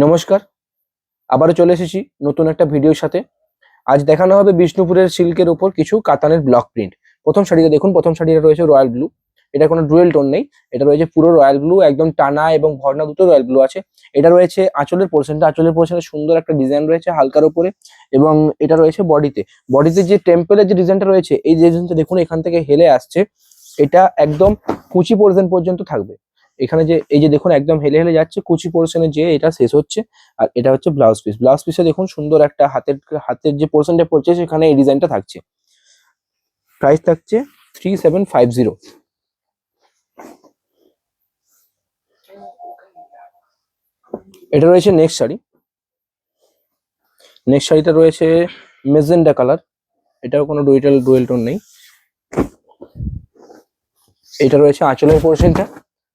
নমস্কার, আবারও চলে এসেছি নতুন একটা ভিডিওর সাথে। আজ দেখানো হবে বিষ্ণুপুরের সিল্কের উপর কিছু কাতানের ব্লক প্রিন্ট। প্রথম শাড়িটা দেখুন, প্রথম শাড়িটা রয়েছে রয়্যাল ব্লু। এটা কোনো ডুয়েল টোন নেই, এটা রয়েছে পুরো রয়্যাল ব্লু, একদম টানা এবং ভরনা দুটো রয়্যাল ব্লু আছে। এটা রয়েছে আঁচলের পোর্শনটা, আঁচলের পোর্শনে সুন্দর একটা ডিজাইন রয়েছে হালকার উপরে, এবং এটা রয়েছে বডিতে। বডিতে যে টেম্পলের যে ডিজাইনটা রয়েছে, এই ডিজাইনটা দেখুন এখান থেকে হেলে আসছে, এটা একদম কুচি পোর্শন পর্যন্ত থাকবে। এখানে যে এই যে দেখুন একদম হেলে হেলে যাচ্ছে কুচি পোর্শনে, যে এটা শেষ হচ্ছে। আর এটা হচ্ছে ব্লাউজ পিস। ব্লাউজ পিসে দেখুন সুন্দর একটা হাতের হাতের যে পোর্শনটা পড়ছে সেখানে এই ডিজাইনটা থাকছে। প্রাইস থাকছে 3750। এটা রয়েছে নেক্সট শাড়ি। নেক্সট শাড়িটা রয়েছে মেজেন্ডা কালার। এটাও কোনো ডুয়েল টোন নেই। এটা রয়েছে আঁচলের পোর্শনটা।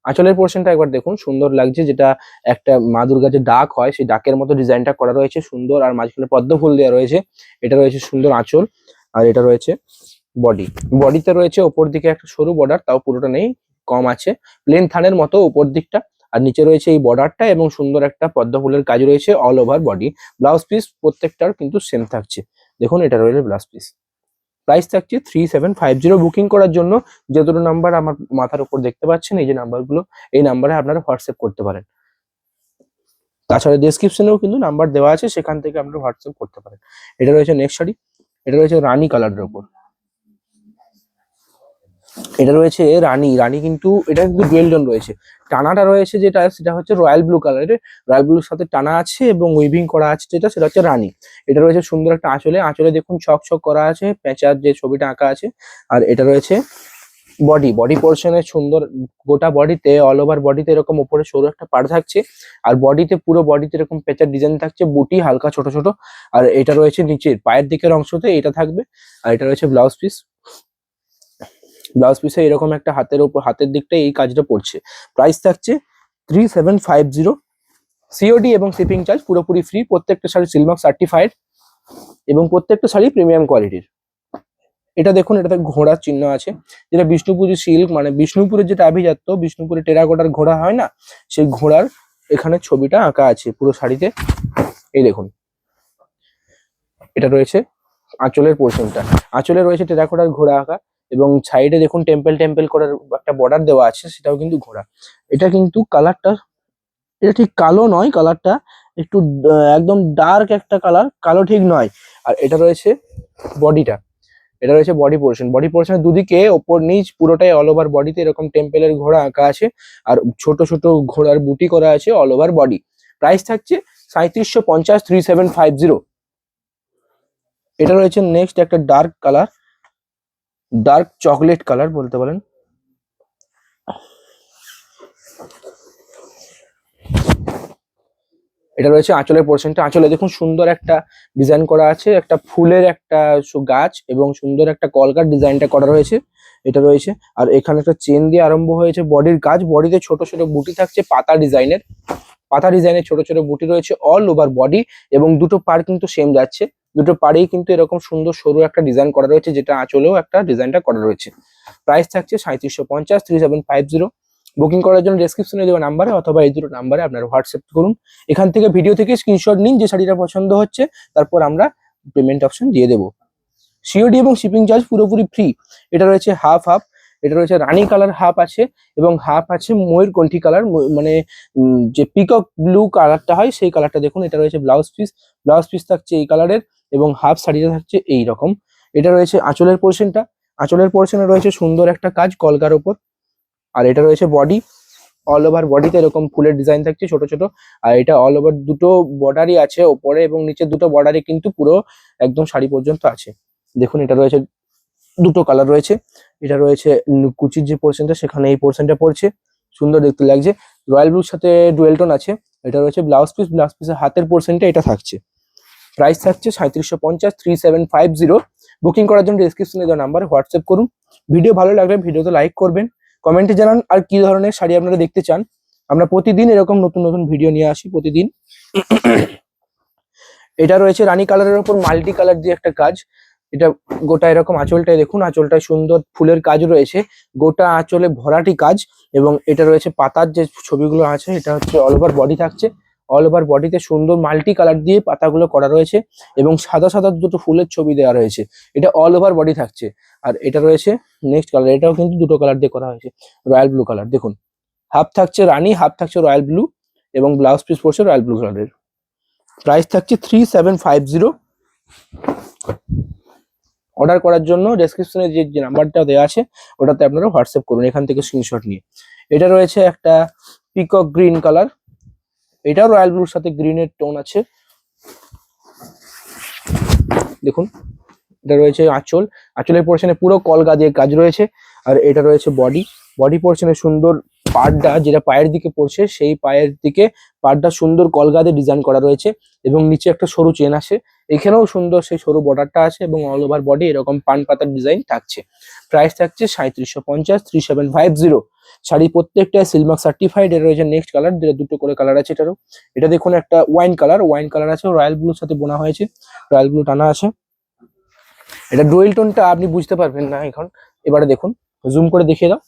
আঁচলের পোর্শনটা একবার দেখুন, সুন্দর লাগছে, যেটা একটা মা দুর্গা যে ডাক হয় সেই ডাকের মতো ডিজাইনটা করা রয়েছে সুন্দর, আর মাঝখানে পদ্ম ফুল দেওয়া রয়েছে। এটা রয়েছে সুন্দর আঁচল, আর এটা রয়েছে বডি। বডিতে রয়েছে ওপর দিকে একটা সরু বর্ডার, তাও পুরোটা নেই, কম আছে, প্লেন থানের মতো উপর দিকটা। আর নিচে রয়েছে এই বর্ডারটা এবং সুন্দর একটা পদ্ম ফুলের কাজ রয়েছে all over body. Blouse piece প্রত্যেকটার কিন্তু সেম থাকছে। দেখুন এটা রয়েছে ব্লাউজ পিস। প্রাইস থাকছে 3750। বুকিং করার জন্য যে দুটো নাম্বার আমার মাথার উপর দেখতে পাচ্ছেন, এই যে নাম্বারগুলো, এই নাম্বারে আপনারা হোয়াটসঅ্যাপ করতে পারেন। তাছাড়া ডেসক্রিপশনেও কিন্তু নাম্বার দেওয়া আছে, সেখান থেকে আপনারা হোয়াটসঅ্যাপ করতে পারেন। এটা রয়েছে নেক্সট শাড়ি। এটা রয়েছে রানী কালারের উপর। এটা রয়েছে রানী রানী কিন্তু এটা কিন্তু ডুয়েল টোন রয়েছে। টানাটা রয়েছে যেটা, সেটা হচ্ছে রয়্যাল ব্লু কালারের। রয়্যাল ব্লুর সাথে টানা আছে এবং উইভিং করা আছে, যেটা সেটা হচ্ছে রানী। এটা রয়েছে সুন্দর একটা আঁচলে। আঁচলে দেখুন ছক ছক করা আছে, পেঁচার যে ছবিটা আঁকা আছে। আর এটা রয়েছে বডি। বডি পোর্শনে সুন্দর, গোটা বডিতে অল ওভার বডিতে এরকম উপরে সরু একটা পাড় থাকছে। আর বডিতে পুরো বডিতে এরকম পেঁচার ডিজাইন থাকছে, বুটি হালকা ছোট ছোট। আর এটা রয়েছে নিচের পায়ের দিকের অংশতে এটা থাকবে। আর এটা রয়েছে ব্লাউজ পিস। ব্লাউজ পিসে এরকম একটা হাতের উপর, হাতের দিকটা এই কাজটা পড়ছে। প্রাইস থাকছে 3750। সিওডি এবং শিপিং চার্জ পুরোপুরি ফ্রি। প্রত্যেকটা শাড়ি সিলমার্ক সার্টিফাইড এবং প্রত্যেকটা শাড়ি প্রিমিয়াম কোয়ালিটির। এটা দেখুন, এটাতে ঘোড়ার চিহ্ন আছে, যেটা বিষ্ণুপুরি সিল্ক, মানে বিষ্ণুপুরের যেটা আভিজাত্য, বিষ্ণুপুরে টেরাকোটার ঘোড়া হয় না, সেই ঘোড়ার এখানে ছবিটা আঁকা আছে পুরো শাড়িতে। এই দেখুন, এটা রয়েছে আঁচলের পোর্শনটা। আঁচলে রয়েছে টেরাকোটার ঘোড়া আঁকা, এবং সাইডে দেখুন টেম্পল টেম্পল করার একটা বর্ডার দেওয়া আছে, সেটাও কিন্তু ঘোড়া। এটা কিন্তু কালারটা, এটা ঠিক কালো নয়, কালারটা একটু একদম ডার্ক একটা কালার, কালো ঠিক নয়। আর এটা রয়েছে বডিটা। এটা রয়েছে বডি পোর্শন। বডি পোর্শনের দুদিকে ওপর নিচ পুরোটাই অল ওভার বডিতে এরকম টেম্পেলের ঘোড়া আঁকা আছে, আর ছোট ছোট ঘোড়ার বুটি করা আছে অল ওভার বডি। প্রাইস থাকছে 3750, 3750। এটা রয়েছে নেক্সট একটা dark colour, dark chocolate colour বলতে পারেন। এটা রয়েছে আঁচলের পোর্শনটা। আঁচলে দেখুন সুন্দর একটা ডিজাইন করা আছে, একটা ফুলের একটা গাছ এবং সুন্দর একটা কলকার ডিজাইনটা করা রয়েছে। এটা রয়েছে, আর এখানে একটা চেন দিয়ে আরম্ভ হয়েছে বডির কাজ। বডিতে ছোট ছোট বুটি থাকছে পাতা ডিজাইনের, পাতা ডিজাইনের ছোট ছোট বুটি রয়েছে অল ওভার বডি, এবং দুটো পাড় কিন্তু সেম যাচ্ছে। দুটো পাড়েই কিন্তু এরকম সুন্দর সরু একটা ডিজাইন করা রয়েছে, যেটা আঁচলেও একটা ডিজাইনটা করা রয়েছে। প্রাইস থাকছে 3750, 3750। বুকিং করার জন্য ডেসক্রিপশনে দেওয়া নাম্বারে অথবা এই দুটো নাম্বারে আপনারা হোয়াটসঅ্যাপ করুন। এখান থেকে ভিডিও থেকে স্ক্রিনশট নিন যে শাড়িটা পছন্দ হচ্ছে, তারপর আমরা পেমেন্ট অপশন দিয়ে দেবো। সিওডি এবং শিপিং চার্জ পুরোপুরি ফ্রি। এটা রয়েছে হাফ হাফ। এটা রয়েছে রানী কালার হাফ আছে, এবং হাফ আছে ময়ূরকণ্ঠী কালার, মানে যে পিকক ব্লু কালারটা হয় সেই কালারটা। দেখুন এটা রয়েছে ব্লাউজ পিস। ব্লাউজ পিস থাকছে এই কালারের, এবং হাফ শাড়িটা থাকছে এই রকম। এটা রয়েছে আঁচলের পোর্শনটা। আঁচলের পোর্শনে রয়েছে সুন্দর একটা কাজ কলকার ওপর। আর এটা রয়েছে বডি। অল ওভার বডিতে এরকম ফুলের ডিজাইন থাকছে ছোট ছোট। আর এটা অল ওভার দুটো বর্ডারই আছে, ওপরে এবং নিচে দুটো বর্ডারই কিন্তু পুরো একদম শাড়ি পর্যন্ত আছে। দেখুন এটা রয়েছে, দুটো কালার রয়েছে। এটা রয়েছে কুচির যে পোর্শনটা, সেখানে এই পোর্শনটা পড়ছে, সুন্দর দেখতে লাগছে। রয়্যাল ব্লুর সাথে ডুয়েল টোন আছে। এটা রয়েছে ব্লাউজ পিস। ব্লাউজ পিসের হাতের পোর্শনটা এটা থাকছে। প্রাইস থাকছে 3750, 3750। বুকিং করার জন্য ডেসক্রিপশনে দেওয়া নাম্বারে হোয়াটসঅ্যাপ করুন। ভিডিও ভালো লাগলে ভিডিওতে লাইক করবেন, কমেন্টে জানান আর কি ধরনের শাড়ি আপনারা দেখতে চান। আমরা প্রতিদিন এরকম নতুন নতুন ভিডিও নিয়ে আসি প্রতিদিন। এটা রয়েছে রানী কালারের উপর মাল্টি কালার দিয়ে একটা কাজ। এটা গোটা এরকম আঁচলটায় দেখুন, আঁচলটায় সুন্দর ফুলের কাজ রয়েছে, গোটা আঁচলে ভরাটি কাজ। এবং এটা রয়েছে পাতার যে ছবিগুলো আছে, এটা হচ্ছে অল ওভার বডি থাকছে। অল ওভার বডিতে সুন্দর মাল্টি কালার দিয়ে পাতাগুলো করা রয়েছে এবং সাদা সাদা দুটো ফুলের ছবি দেওয়া রয়েছে। এটা অল ওভার বডি থাকছে। আর এটা রয়েছে নেক্সট কালার, এটাও কিন্তু দুটো কালার দিয়ে করা হয়েছে, রয়্যাল ব্লু কালার। দেখুন হাফ থাকছে রানী, হাফ থাকছে রয়্যাল ব্লু এবং ব্লাউজ পিস পড়ছে রয়্যাল ব্লু কালারের। প্রাইস থাকছে 3750। অর্ডার করার জন্য ডেসক্রিপশনে যে নাম্বারটা দেওয়া আছে ওটাতে আপনারা হোয়াটসঅ্যাপ করুন, এখান থেকে স্ক্রিনশট নিয়ে। এটা রয়েছে একটা পিকক গ্রিন কালার, এটাও রয়্যাল ব্লুর সাথে গ্রিনের টোন আছে। দেখুন এটা রয়েছে আঁচল, আঁচলের পোর্শনে পুরো কলগা দিয়ে কাজ রয়েছে। আর এটা রয়েছে বডি, বডি পোর্শনে সুন্দর পাড়টা যেটা পায়ের দিকে পড়ছে সেই পায়ের দিকে পাড়টা সুন্দর কলগা দিয়ে ডিজাইন করা রয়েছে এবং নিচে একটা সরু চেন আছে। এখানেও সুন্দর সেই সরু বর্ডারটা আছে এবং অল ওভার বডি এরকম পান পাতার ডিজাইন থাকছে। প্রাইস থাকছে 3750, 3750। শাড়ি প্রত্যেকটা সিলমার্ক সার্টিফাইড। এর রয়েছে নেক্সট কালার, যেটা দুটো করে কালার আছে এটারও। এটা দেখুন একটা ওয়াইন কালার, ওয়াইন কালার আছে, রয়্যাল ব্লুর সাথে বোনা হয়েছে, রয়্যাল ব্লু টানা আছে। এটা ডুয়েল টোনটা আপনি বুঝতে পারবেন না এখন, এবারে দেখুন জুম করে দেখিয়ে দাও,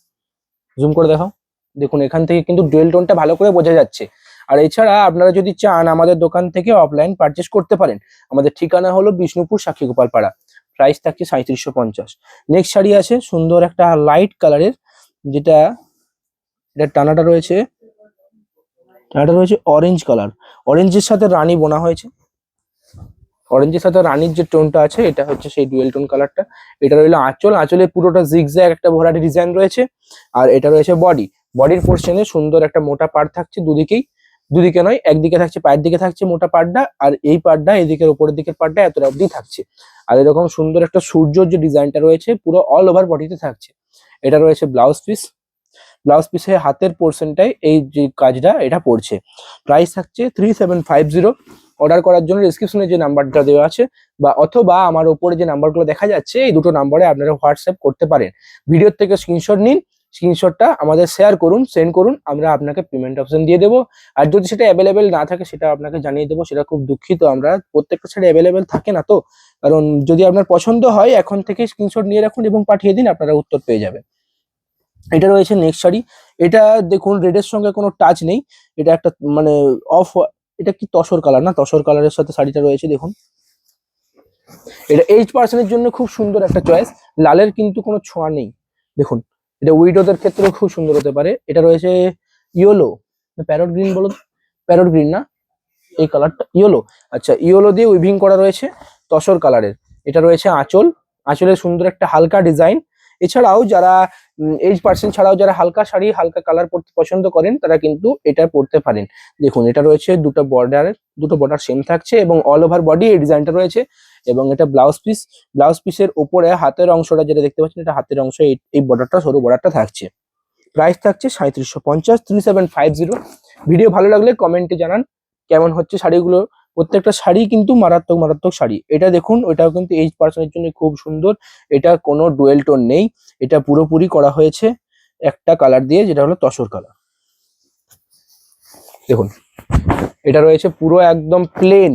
জুম করে দেখাও। দেখুন এখান থেকে কিন্তু ডুয়েল টোনটা ভালো করে বোঝা যাচ্ছে। আর এছাড়া আপনারা যদি চান আমাদের দোকান থেকে অফলাইন পারচেস করতে পারেন। আমাদের ঠিকানা হলো বিষ্ণুপুর সাক্ষীগোপাল পাড়া। প্রাইস থাকছে 3750। নেক্সট শাড়ি আছে সুন্দর একটা লাইট কালারের, যেটা এটা টানাটা রয়েছে অরেঞ্জ কালার, অরেঞ্জের সাথে রানী বোনা হয়েছে। অরেঞ্জের সাথে রানীর যে টোনটা আছে এটা হচ্ছে সেই ডুয়েল টোন কালারটা। এটা রইলো আঁচল, আঁচলে পুরোটা জিগজ্যাগ একটা ভরাটি ডিজাইন রয়েছে। আর এটা রয়েছে বডি, বডির পোর্শনে সুন্দর একটা মোটা পাড় থাকছে দুদিকেই, দুদিকে নয় একদিকে থাকছে, পায়ের দিকে থাকছে মোটা পাড়টা, আর এই পাড়টা এদিকের উপরের দিকের পাড়টা এতটা অবধি থাকছে। আর এরকম সুন্দর একটা সূর্যর যে ডিজাইনটা রয়েছে পুরো অল ওভার বডিতে থাকছে। এটা রয়েছে ব্লাউজ পিস, ব্লাউজ পিসের হাতের পোর্শনটাই এই যে কাজটা এটা পড়ছে। প্রাইস থাকছে 3750। অর্ডার করার জন্য ডেসক্রিপশনে যে নাম্বারটা দেওয়া আছে বা অথবা আমার উপরে যে নাম্বারগুলো দেখা যাচ্ছে এই দুটো নাম্বারে আপনারা হোয়াটসঅ্যাপ করতে পারেন। ভিডিওর থেকে স্ক্রিনশট নিন, স্ক্রিনশটটা আমাদের শেয়ার করুন, সেন্ড করুন, আমরা আপনাকে পেমেন্ট অপশন দিয়ে দেবো। আর যদি সেটা অ্যাভেলেবেল না থাকে সেটা আপনাকে জানিয়ে দেবো, সেটা খুব দুঃখিত, আমরা প্রত্যেকটা সাইডে অ্যাভেলেবেল থাকে না তো। কারণ যদি আপনার পছন্দ হয় এখন থেকে স্ক্রিনশট নিয়ে রাখুন এবং পাঠিয়ে দিন, আপনারা উত্তর পেয়ে যাবেন। এটা রয়েছে নেক্সট শাড়ি, এটা দেখুন রেডের সঙ্গে কোনো টাচ নেই, এটা একটা মানে অফ, এটা কি তসর কালার না, তসর কালারের সাথে শাড়িটা রয়েছে। দেখুন এটা এইজ পার্সনের জন্য খুব সুন্দর একটা চয়েস, লালের কিন্তু কোনো ছোঁয়া নেই। দেখুন এটা উইডোদের ক্ষেত্রেও খুব সুন্দর হতে পারে। এটা রয়েছে ইয়েলো, প্যারট গ্রিন বলো, প্যারট গ্রিন না এই কালারটা ইয়েলো, আচ্ছা ইয়েলো দিয়ে উইভিং করা রয়েছে তসর কালারের। এটা রয়েছে আঁচল, আঁচলের সুন্দর একটা হালকা ডিজাইন। এছাড়াও যারা এইজ পার্সন ছাড়াও যারা হালকা শাড়ি হালকা কালার পরতে পছন্দ করেন তারা কিন্তু এটা পরতে পারেন। দেখুন এটা রয়েছে দুটো বর্ডার সেম থাকছে এবং অল ওভার বডি এই ডিজাইনটা রয়েছে। এবং এটা ব্লাউজ পিস, ব্লাউজ পিসের উপরে হাতের অংশটা যেটা দেখতে পাচ্ছেন এটা হাতের অংশ, এই বর্ডারটা সরু বর্ডারটা থাকছে। প্রাইস থাকছে 3750, 3750। ভিডিও ভালো লাগলে কমেন্টে জানান কেমন হচ্ছে শাড়িগুলো। প্রত্যেকটা শাড়ি কিন্তু মারাত্মক মারাত্মক শাড়ি। এটা দেখুন ওটাও কিন্তু এইজ পার্সনের জন্য খুব সুন্দর, এটা কোনো ডুয়েল টোন নেই, এটা পুরোপুরি করা হয়েছে একটা কালার দিয়ে যেটা হলো তসর কালার। দেখুন এটা রয়েছে পুরো একদম প্লেন,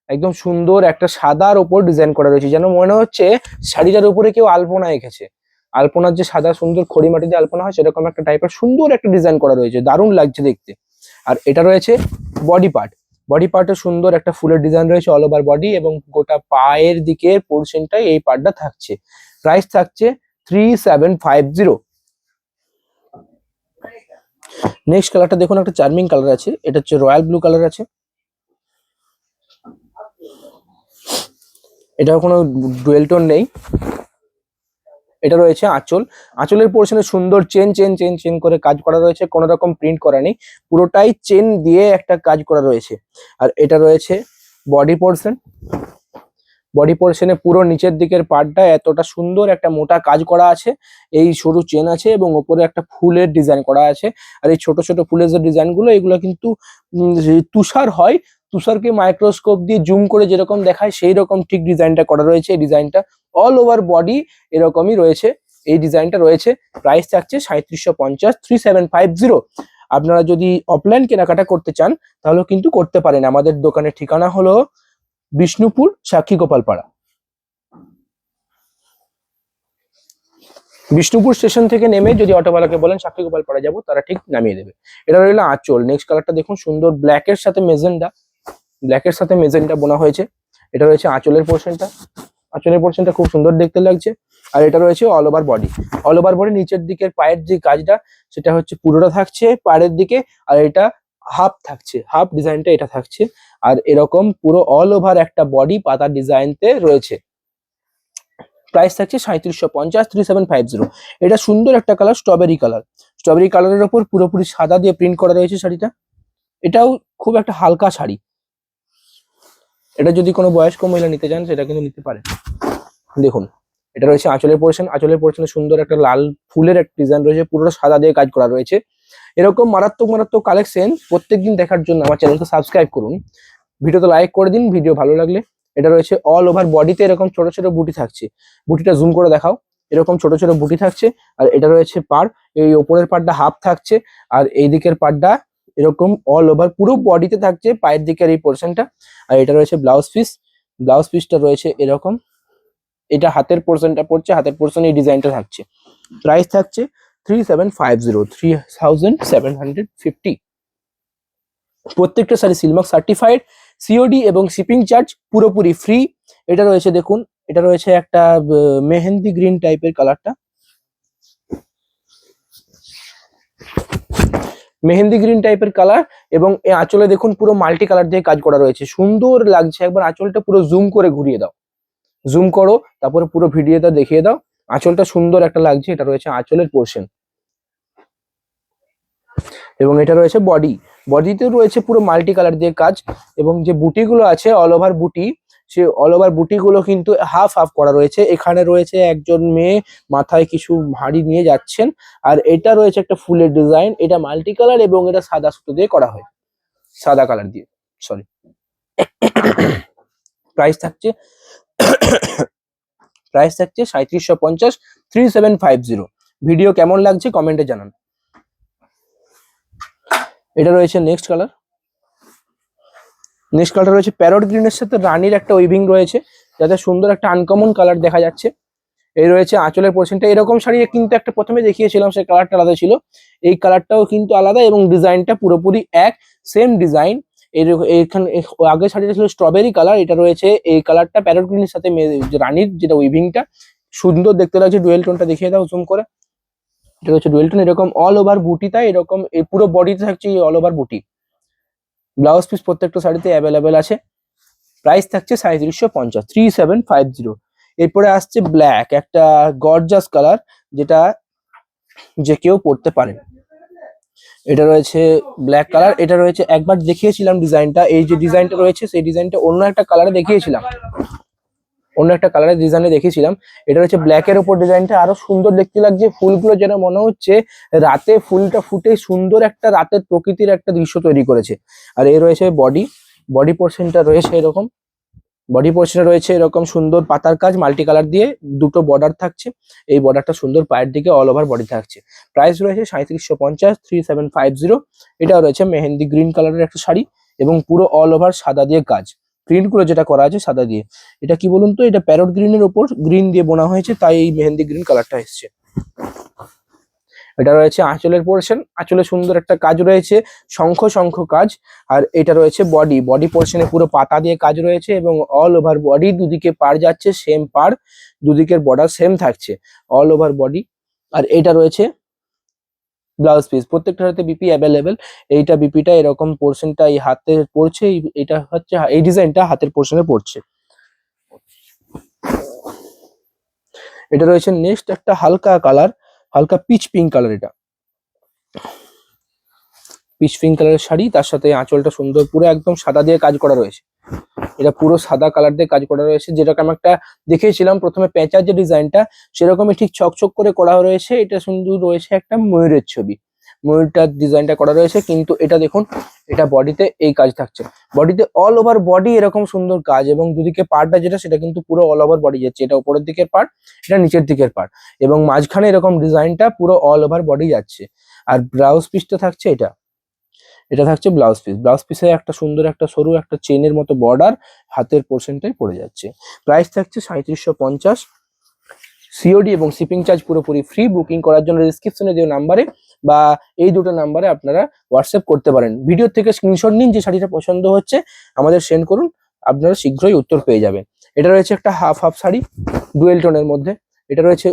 একদম সুন্দর একটা সাদার ওপর ডিজাইন করা রয়েছে, যেন মনে হচ্ছে শাড়িটার উপরে কেউ আলপনা এঁকেছে। আলপনার যে সাদা সুন্দর খড়ি মাটি দিয়ে আলপনা হয় সেরকম একটা টাইপের সুন্দর একটা ডিজাইন করা রয়েছে, দারুণ লাগছে দেখতে। আর এটা রয়েছে বডি পার্ট, বডি পার্টে সুন্দর একটা ফুলের ডিজাইন রয়েছে অল ওভার বডি এবং গোটা পায়ের দিকের পোর্শনটাই এই পার্টটা থাকছে। প্রাইস থাকছে 3750। নেক্সট কালারটা দেখুন একটা চার্মিং কালার আছে, এটা হচ্ছে রয়্যাল ব্লু কালার আছে। এটাও কোনো ডুয়েল টোন নেই। এটা রয়েছে আঁচল, আঁচলের পোর্শনে সুন্দর চেন চেন চেন চেন করে কাজ করা রয়েছে, কোনো রকম প্রিন্ট করা নেই, পুরোটাই চেন দিয়ে একটা কাজ করা রয়েছে। আর এটা রয়েছে বডি পোর্শন, বডি পোর্শনে পুরো নিচের দিকের পার্টটা এতটা সুন্দর একটা মোটা কাজ করা আছে, এই সরু চেন আছে এবং ওপরে একটা ফুলের ডিজাইন করা আছে। আর এই ছোট ছোট ফুলের যে ডিজাইনগুলো এগুলো কিন্তু তুষার হয়, তুষারকে মাইক্রোস্কোপ দিয়ে জুম করে যেরকম দেখায় সেই রকম ঠিক ডিজাইনটা করা রয়েছে। এই ডিজাইনটা অল ওভার বডি এরকমই রয়েছে, এই ডিজাইনটা রয়েছে। প্রাইস থাকছে 3750, 3750। আপনারা যদি অফলাইন কেনাকাটা করতে চান তাহলে কিন্তু করতে পারেন। আমাদের দোকানের ঠিকানা হলো বিষ্ণুপুর সাক্ষীগোপাল পাড়া। বিষ্ণুপুর স্টেশন থেকে নেমে যদি অটোওয়ালাকে বলেন সাক্ষীগোপালপাড়া যাবো, তারা ঠিক নামিয়ে দেবে। এটা রইলো আঁচল। নেক্সট কালারটা দেখুন, সুন্দর ব্ল্যাকের সাথে মেজেন্ডা, ব্ল্যাকের সাথে মেজেন্ডা বোনা হয়েছে। এটা রয়েছে আঁচলের পোর্শনটা। আঁচলের পোর্শনটা খুব সুন্দর দেখতে লাগছে। আর এটা রয়েছে all over body. All over body নিচের দিকের পায়ের যে কাজটা সেটা হচ্ছে পুরোটা থাকছে পায়ের দিকে, আর এটা হাফ থাকছে, হাফ ডিজাইনটা এটা থাকছে। আর এরকম পুরো অল ওভার একটা বডি পাতা ডিজাইনতে রয়েছে। প্রাইস থাকছে 3750, 3750। এটা সুন্দর একটা কালার, স্ট্রবেরি কালার। স্ট্রবেরি কালারের ওপর পুরোপুরি সাদা দিয়ে প্রিন্ট করা রয়েছে শাড়িটা। এটাও খুব একটা হালকা শাড়ি। এটা যদি কোনো বয়স্ক মহিলা নিতে চান সেটা কিন্তু নিতে পারে। দেখুন, এটা রয়েছে আঁচলের পোর্শন। আঁচলের পোর্শনে সুন্দর একটা লাল ফুলের একটা ডিজাইন রয়েছে, পুরোটা সাদা দিয়ে কাজ করা রয়েছে। এরকম মারাত্মক মারাত্মক কালেকশন প্রত্যেকদিন দেখার জন্য আমার চ্যানেলকে সাবস্ক্রাইব করুন, ভিডিওতে লাইক করে দিন ভিডিও ভালো লাগলে। এটা রয়েছে অল ওভার বডিতে এরকম ছোট ছোট বুটি থাকছে। বুটিটা জুম করে দেখাও, এরকম ছোট ছোট বুটি থাকছে। আর এটা রয়েছে পাড়, এই ওপরের পাড়টা হাফ থাকছে, আর এই দিকের পাড়টা এরকম অল ওভার পুরো বডিতে থাকছে পায়ের দিকের এই পোর্শনটা। আর এটা রয়েছে ব্লাউজ পিস। ব্লাউজ পিসটা রয়েছে এরকম, এটা হাতের পোর্শনটা পড়ছে, হাতের পোর্শনে এই ডিজাইনটা থাকছে। প্রাইস থাকছে 3750, 3750। প্রত্যেকটা শাড়ি সিলমার্ক সার্টিফাইড, সিওডি এবং শিপিং চার্জ পুরোপুরি ফ্রি। এটা রয়েছে দেখুন, এটা রয়েছে একটা মেহেন্দি গ্রিন টাইপের কালারটা, মেহেন্দি গ্রিন টাইপের কালার। এবং এই আঁচলে দেখুন পুরো মাল্টি কালার দিয়ে কাজ করা রয়েছে, সুন্দর লাগছে। একবার আঁচলটা পুরো জুম করে ঘুরিয়ে দাও, জুম করো, তারপরে পুরো ভিডিওটা দেখিয়ে দাও। আঁচলটা সুন্দর একটা লাগছে। এটা রয়েছে আঁচলের পোর্শন। এবং এটা রয়েছে বডি। বডিতে রয়েছে পুরো মাল্টি কালার দিয়ে কাজ। এবং যে বুটিগুলো আছে অল ওভার বুটি, সে অল ওভার বুটিগুলো কিন্তু হাফ হাফ করা রয়েছে। এখানে রয়েছে একজন মেয়ে মাথায় কিছু ভারী নিয়ে যাচ্ছেন। আর এটা রয়েছে একটা ফুলের ডিজাইন, এটা মাল্টি কালার এবং এটা সাদা সুতো দিয়ে করা হয়, সাদা কালার দিয়ে, সরি। প্রাইস থাকছে প্রাইস থাকছে 3750, 3750। ভিডিও কেমন লাগছে কমেন্টে জানান। এটা রয়েছে নেক্সট কালার। নেক্সট কালার রয়েছে প্যারট গ্রিনের সাথে রানীর একটা উইভিং রয়েছে, যাতে সুন্দর একটা আনকমন কালার দেখা যাচ্ছে। এই রয়েছে আঁচলের পোর্শনটা। এরকম শাড়ি কিন্তু একটা প্রথমে দেখিয়েছিলাম, সেই কালারটা আলাদা ছিল, এই কালারটাও কিন্তু আলাদা এবং ডিজাইনটা পুরোপুরি এক, সেম ডিজাইন। এইখানে আগের শাড়িটা ছিল স্ট্রবেরি কালার, এটা রয়েছে এই কালারটা প্যারট গ্রিনের সাথে রানীর যেটা উইভিংটা সুন্দর দেখতে লাগছে। ডুয়েল টোনটা দেখিয়ে দাও জুম করে। এটা হচ্ছে ডুয়েল টোন, এরকম অল ওভার বুটি, তাই এরকম এই পুরো বডিতে থাকছে অল ওভার বুটি। ব্লাউজ পিস প্রত্যেকটা শাড়িতে অ্যাভেলেবেল আছে। প্রাইস থাকছে 3750, 3750। এরপরে আসছে ব্ল্যাক, একটা গর্জাস কালার, যেটা যে কেউ পরতে পারে। এটা রয়েছে ব্ল্যাক কালার। এটা রয়েছে একবার দেখিয়েছিলাম ডিজাইনটা, এই যে ডিজাইনটা রয়েছে সেই ডিজাইনটা অন্য একটা কালারে দেখিয়েছিলাম, অন্য একটা কালারের ডিজাইনে দেখিয়েছিলাম। এটা হচ্ছে ব্ল্যাক এর উপর ডিজাইনটা আরো সুন্দর দেখতে লাগছে। ফুলগুলো যেন মনে হচ্ছে রাতে ফুলটা ফুটে সুন্দর একটা রাতের প্রকৃতির একটা দৃশ্য তৈরি করেছে। আর এই রয়েছে বডি, বডি পোর্শনটা রয়েছে এরকম, বডি পোর্শনে রয়েছে এরকম সুন্দর পাতার কাজ মাল্টি কালার দিয়ে, দুটো বর্ডার থাকছে। এই বর্ডারটা সুন্দর পায়ের দিকে অল ওভার বডি থাকছে। প্রাইস রয়েছে 3750, 3750। এটাও রয়েছে মেহেন্দি গ্রিন কালারের একটা শাড়ি এবং পুরো অল ওভার সাদা দিয়ে কাজ, প্রিন্ট গুলো যেটা করা আছে সাদা দিয়ে। এটা কি বলুন তো, এটা প্যারট গ্রিনের ওপর গ্রিন দিয়ে বোনা হয়েছে, তাই এই মেহেন্দি গ্রিন কালারটা এসছে। এটা রয়েছে আঁচলের পোর্শন। আঁচলে সুন্দর একটা কাজ রয়েছে, শঙ্খ শঙ্খ কাজ। আর এটা রয়েছে বডি, বডি পোর্শনে পুরো পাতা দিয়ে কাজ রয়েছে এবং অল ওভার বডি, দুদিকে পাড় যাচ্ছে সেম পাড়, দুদিকের বর্ডার সেম থাকছে অল ওভার বডি। আর এটা রয়েছে ব্লাউজ পিস। প্রত্যেকটার হাতে বিপি অ্যাভেলেবেল। এইটা বিপিটা এরকম পোর্শনটা এই হাতে পড়ছে, এটা হচ্ছে এই ডিজাইনটা হাতের পোর্শনে পড়ছে। এটা রয়েছে নেক্সট একটা হালকা কালার, হালকা পিচ পিঙ্ক কালার। এটা পিচ পিঙ্ক কালারের শাড়ি, তার সাথে আঁচলটা সুন্দর পুরো একদম সাদা দিয়ে কাজ করা রয়েছে। এটা পুরো সাদা কালার দিয়ে কাজ করা রয়েছে, যেরকম একটা দেখিয়েছিলাম প্রথমে পেঁচার যে ডিজাইনটা, সেরকমই ঠিক ছকছক করে করা রয়েছে। এটা সুন্দর রয়েছে একটা ময়ূরের ছবি, ময়ূরটার ডিজাইনটা করা রয়েছে। কিন্তু এটা দেখুন, এটা বডিতে এই কাজ থাকছে, বডিতে অল ওভার বডি এরকম সুন্দর কাজ। এবং দুদিকে পার্টটা যেটা সেটা কিন্তু পুরো অল ওভার বডি যাচ্ছে, এটা উপরের দিকের পার্ট, এটা নিচের দিকের পার্ট। এবং মাঝখানে এরকম ডিজাইনটা পুরো অল ওভার বডি যাচ্ছে। আর ব্লাউজ পিসটা থাকছে এটা, এটা থাকছে ব্লাউজ পিস। ব্লাউজ পিসে একটা সুন্দর একটা সরু একটা চেনের মতো বর্ডার হাতের পোর্শনটাই পড়ে যাচ্ছে। প্রাইস থাকছে 3750, সিওডি এবং শিপিং চার্জ পুরোপুরি ফ্রি। বুকিং করার জন্য ডেসক্রিপশনে দেওয়া নাম্বারে বা এই দুটো নাম্বারে আপনারা হোয়াটসঅ্যাপ করতে পারেন। ভিডিও থেকে স্ক্রিনশট নিন, যে শাড়িটা পছন্দ হচ্ছে আমাদের সেন্ড করুন, আপনারা শীঘ্রই উত্তর পেয়ে যাবেন। এটা রয়েছে একটা হাফ হাফ শাড়ি ডুয়েল টোনের মধ্যে। এটা রয়েছে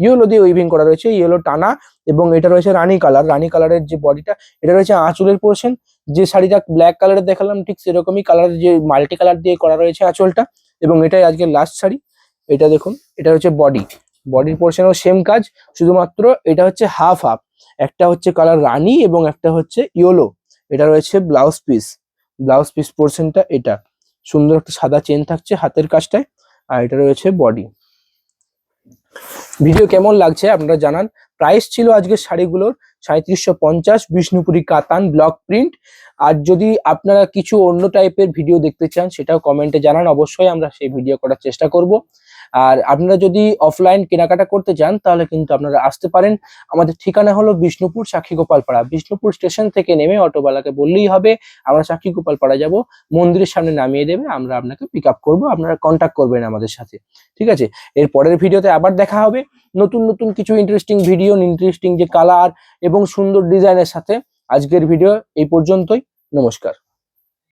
ইয়েলো দিয়ে উইভিং করা রয়েছে, ইয়েলো টানা, এবং এটা রয়েছে রানী কালার। রানী কালারের যে বডিটা, এটা রয়েছে আঁচলের পোর্শন। যে শাড়িটা ব্ল্যাক কালারের দেখালাম ঠিক সেরকমই কালার, যে মাল্টি কালার দিয়ে করা রয়েছে আঁচলটা, এবং এটাই আজকে লাস্ট শাড়ি। এটা দেখুন, এটা হচ্ছে বডি, বডির পোর্শনেও সেম কাজ, শুধুমাত্র এটা হচ্ছে হাফ হাফ। একটা হচ্ছে কালার রানী এবং একটা হচ্ছে ইয়েলো। এটা রয়েছে ব্লাউজ পিস, ব্লাউজ পিস পোর্শনটা এটা সুন্দর একটা সাদা চেন থাকছে হাতের কাজটায়, আর এটা রয়েছে বডি। ভিডিও কেমন লাগছে আপনারা জানান। প্রাইস ছিল আজকের শাড়িগুলোর 3750, বিষ্ণুপুরি কাতান ব্লক প্রিন্ট। আর যদি আপনারা কিছু অন্য টাইপের ভিডিও দেখতে চান সেটাও কমেন্টে জানান, অবশ্যই আমরা সেই ভিডিও করার চেষ্টা করব। আর আপনারা যদি অফলাইন কেনাকাটা করতে চান তাহলে কিন্তু আপনারা আসতে পারেন। আমাদের ঠিকানা হলো বিষ্ণুপুর সাক্ষীগোপালপাড়া। বিষ্ণুপুর স্টেশন থেকে নেমে অটোওয়ালাকে বললেই হবে আমরা সাক্ষীগোপালপাড়া যাব, মন্দিরের সামনে নামিয়ে দেবে, আমরা আপনাকে পিক আপ করবো, আপনারা কন্ট্যাক্ট করবেন আমাদের সাথে। ঠিক আছে, এর পরের ভিডিওতে আবার দেখা হবে নতুন নতুন কিছু ইন্টারেস্টিং ভিডিও, ইন্টারেস্টিং যে কালার এবং সুন্দর ডিজাইনের সাথে। আজকের ভিডিও এই পর্যন্তই, নমস্কার।